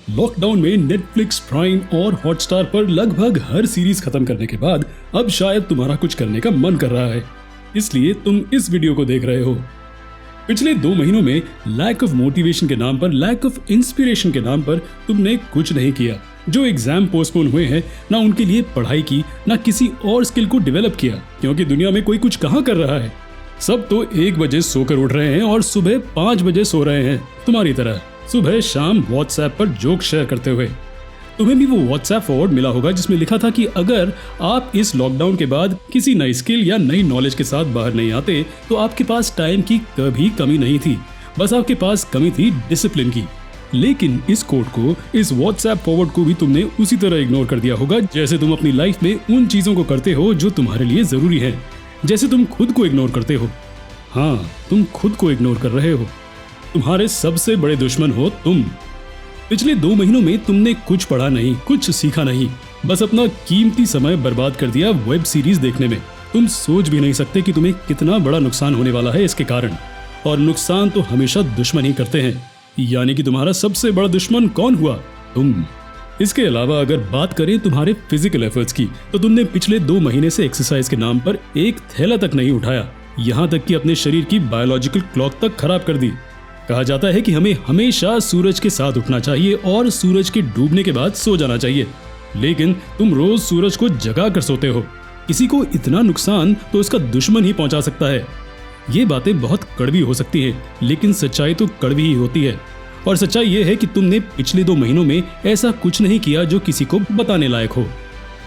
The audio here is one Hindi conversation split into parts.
लॉकडाउन में नेटफ्लिक्स, प्राइम और हॉटस्टार पर लगभग हर सीरीज खत्म करने के बाद अब शायद तुम्हारा कुछ करने का मन कर रहा है, इसलिए तुम इस वीडियो को देख रहे हो। पिछले 2 महीनों में लैक ऑफ मोटिवेशन के नाम पर, लैक ऑफ इंस्पिरेशन के नाम पर तुमने कुछ नहीं किया। जो एग्जाम पोस्टपोन हुए हैं, ना उनके लिए पढ़ाई की, ना किसी और स्किल को डेवलप किया, क्योंकि दुनिया में कोई कुछ कहाँ कर रहा है। सब तो 1 बजे सोकर उठ रहे हैं और सुबह 5 बजे सो रहे हैं, तुम्हारी तरह सुबह शाम व्हाट्सएप पर जोक शेयर करते हुए। तुम्हें भी वो व्हाट्सएप फॉरवर्ड मिला होगा जिसमें लिखा था कि अगर आप इस लॉकडाउन के बाद किसी नई स्किल या नई नॉलेज के साथ बाहर नहीं आते तो आपके पास टाइम की कभी कमी नहीं थी, बस आपके पास कमी थी डिसिप्लिन की। लेकिन इस कोड को, इस व्हाट्सएप फॉरवर्ड को भी तुमने उसी तरह इग्नोर कर दिया होगा जैसे तुम अपनी लाइफ में उन चीजों को करते हो जो तुम्हारे लिए जरूरी है, जैसे तुम खुद को इग्नोर करते हो। हाँ, तुम खुद को इग्नोर कर रहे हो। तुम्हारे सबसे बड़े दुश्मन हो तुम। पिछले 2 महीनों में तुमने कुछ पढ़ा नहीं, कुछ सीखा नहीं, बस अपना कीमती समय बर्बाद कर दिया वेब सीरीज देखने में। तुम सोच भी नहीं सकते कि तुम्हें कितना बड़ा नुकसान होने वाला है इसके कारण। और नुकसान तो हमेशा दुश्मन ही करते हैं, यानी कि तुम्हारा सबसे बड़ा दुश्मन कौन हुआ? तुम। इसके अलावा अगर बात करें तुम्हारे फिजिकल एफर्ट्स की, तो तुमने पिछले 2 महीने से एक्सरसाइज के नाम पर एक थैला तक नहीं उठाया, यहाँ तक कि अपने शरीर की बायोलॉजिकल क्लॉक तक खराब कर दी। कहा जाता है कि हमें हमेशा सूरज के साथ उठना चाहिए और सूरज के डूबने के बाद सो जाना चाहिए, लेकिन तुम रोज सूरज को जगा कर सोते हो। किसी को इतना नुकसान तो उसका दुश्मन ही पहुंचा सकता है। ये बातें बहुत कड़वी हो सकती हैं, लेकिन सच्चाई तो कड़वी ही होती है। और सच्चाई ये है कि तुमने पिछले 2 महीनों में ऐसा कुछ नहीं किया जो किसी को बताने लायक हो।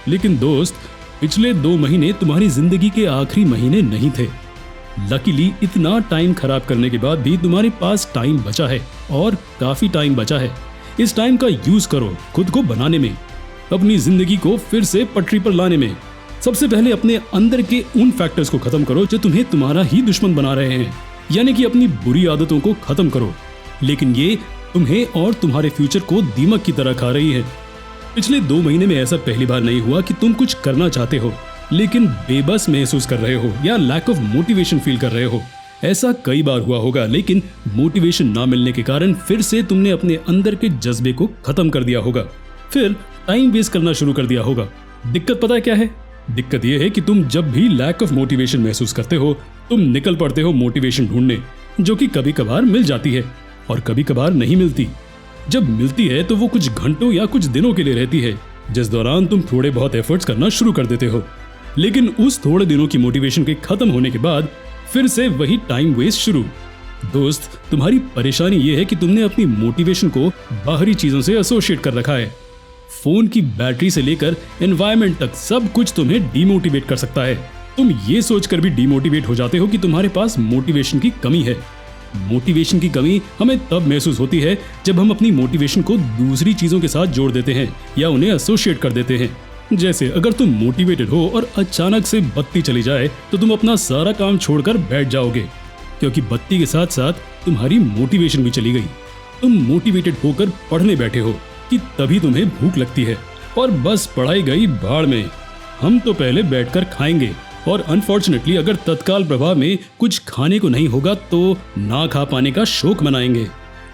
लेकिन दोस्त, पिछले 2 महीने तुम्हारी जिंदगी के आखिरी महीने नहीं थे। लकीली इतना टाइम खराब करने के बाद भी तुम्हारे पास टाइम बचा है, और काफी टाइम बचा है। इस टाइम का यूज करो खुद को बनाने में, अपनी जिंदगी को फिर से पटरी पर लाने में। सबसे पहले अपने अंदर के उन फैक्टर्स को खत्म करो जो तुम्हें तुम्हारा ही दुश्मन बना रहे हैं, यानी कि अपनी बुरी आदतों को खत्म करो। लेकिन ये तुम्हें और तुम्हारे फ्यूचर को दीमक की तरह खा रही है। पिछले 2 महीने में ऐसा पहली बार नहीं हुआ कि तुम कुछ करना चाहते हो लेकिन बेबस महसूस कर रहे हो या लैक ऑफ मोटिवेशन फील कर रहे हो। ऐसा कई बार हुआ होगा, लेकिन मोटिवेशन ना मिलने के कारण फिर से तुमने अपने अंदर के जज्बे को खत्म कर दिया होगा, फिर टाइम वेस्ट करना शुरू कर दिया होगा। दिक्कत पता है क्या है? दिक्कत यह है कि तुम जब भी लैक ऑफ मोटिवेशन महसूस करते हो, तुम निकल पड़ते हो मोटिवेशन ढूंढने, जो कि कभी कभार मिल जाती है और कभी कभार नहीं मिलती। जब मिलती है तो वो कुछ घंटों या कुछ दिनों के लिए रहती है, जिस दौरान तुम थोड़े बहुत एफर्ट्स करना शुरू कर देते हो। लेकिन उस थोड़े दिनों की मोटिवेशन के खत्म होने के बाद फिर से वही टाइम वेस्ट शुरू। दोस्त, तुम्हारी परेशानी यह है कि तुमने अपनी मोटिवेशन को बाहरी चीजों से एसोसिएट कर रखा है। फोन की बैटरी से लेकर एनवायरनमेंट तक सब कुछ तुम्हें डीमोटिवेट कर सकता है। तुम ये सोचकर भी डीमोटिवेट हो जाते हो कि तुम्हारे पास मोटिवेशन की कमी है। मोटिवेशन की कमी हमें तब महसूस होती है जब हम अपनी मोटिवेशन को दूसरी चीजों के साथ जोड़ देते हैं या उन्हें एसोसिएट कर देते हैं। जैसे अगर तुम मोटिवेटेड हो और अचानक से बत्ती चली जाए तो तुम अपना सारा काम छोड़कर बैठ जाओगे, क्योंकि बत्ती के साथ साथ तुम्हारी मोटिवेशन भी चली गई। तुम मोटिवेटेड होकर पढ़ने बैठे हो कि तभी तुम्हें भूख लगती है और बस पढ़ाई गई भाड़ में, हम तो पहले बैठकर खाएंगे। और अनफॉर्चुनेटली अगर तत्काल प्रभाव में कुछ खाने को नहीं होगा तो ना खा पाने का शौक मनाएंगे।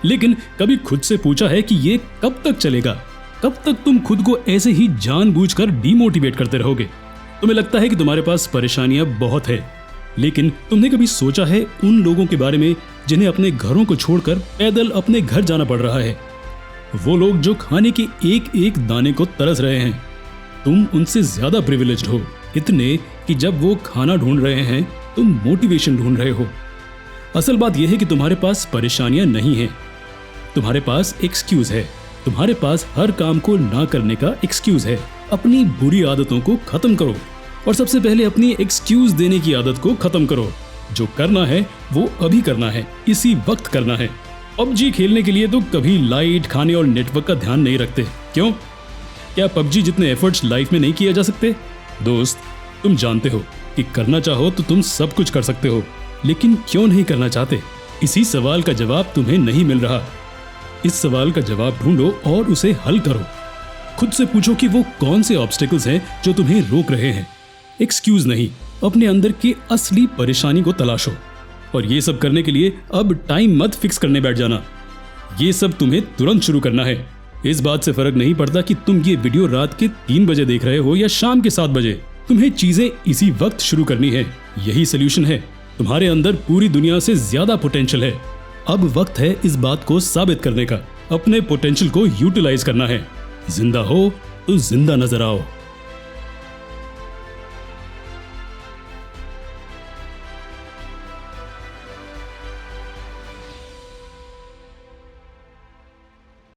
लेकिन कभी खुद से पूछा है कि ये कब तक चलेगा? कब तक तुम खुद को ऐसे ही जानबूझकर डीमोटिवेट करते रहोगे? तुम्हें लगता है कि तुम्हारे पास परेशानियां बहुत है, लेकिन तुमने कभी सोचा है उन लोगों के बारे में जिन्हें अपने घरों को छोड़कर पैदल अपने घर जाना पड़ रहा है? वो लोग जो खाने के एक एक दाने को तरस रहे हैं। तुम उनसे ज्यादा प्रिविलेज्ड हो, इतने कि जब वो खाना ढूंढ रहे हैं तुम मोटिवेशन ढूंढ रहे हो। असल बात यह है कि तुम्हारे पास परेशानियां नहीं है, तुम्हारे पास एक्सक्यूज है। तुम्हारे पास हर काम को ना करने का एक्सक्यूज है। अपनी बुरी आदतों को खत्म करो, और सबसे पहले अपनी एक्सक्यूज देने की आदत को खत्म करो। जो करना है वो अभी करना है, इसी वक्त करना है। पबजी खेलने के लिए तो कभी लाइट, खाने और नेटवर्क का ध्यान नहीं रखते। क्यों? क्या पबजी जितने एफर्ट्स लाइफ में नहीं किए जा सकते? दोस्त, तुम जानते हो कि करना चाहो तो तुम सब कुछ कर सकते हो, लेकिन क्यों नहीं करना चाहते? इसी सवाल का जवाब तुम्हें नहीं मिल रहा। इस सवाल का जवाब ढूंढो और उसे हल करो। खुद से पूछो कि वो कौन से ऑब्स्टेकल्स हैं जो तुम्हें रोक रहे हैं। एक्सक्यूज नहीं, अपने अंदर की असली परेशानी को तलाशो। और ये सब करने के लिए अब टाइम मत फिक्स करने बैठ जाना, ये सब तुम्हें तुरंत शुरू करना है। इस बात से फर्क नहीं पड़ता कि तुम ये वीडियो रात के 3 बजे देख रहे हो या शाम के 7 बजे, तुम्हें चीजें इसी वक्त शुरू करनी है। यही सोल्यूशन है। तुम्हारे अंदर पूरी दुनिया से ज्यादा पोटेंशियल है। अब वक्त है इस बात को साबित करने का। अपने पोटेंशियल को यूटिलाइज करना है। जिंदा हो तो जिंदा नजर आओ।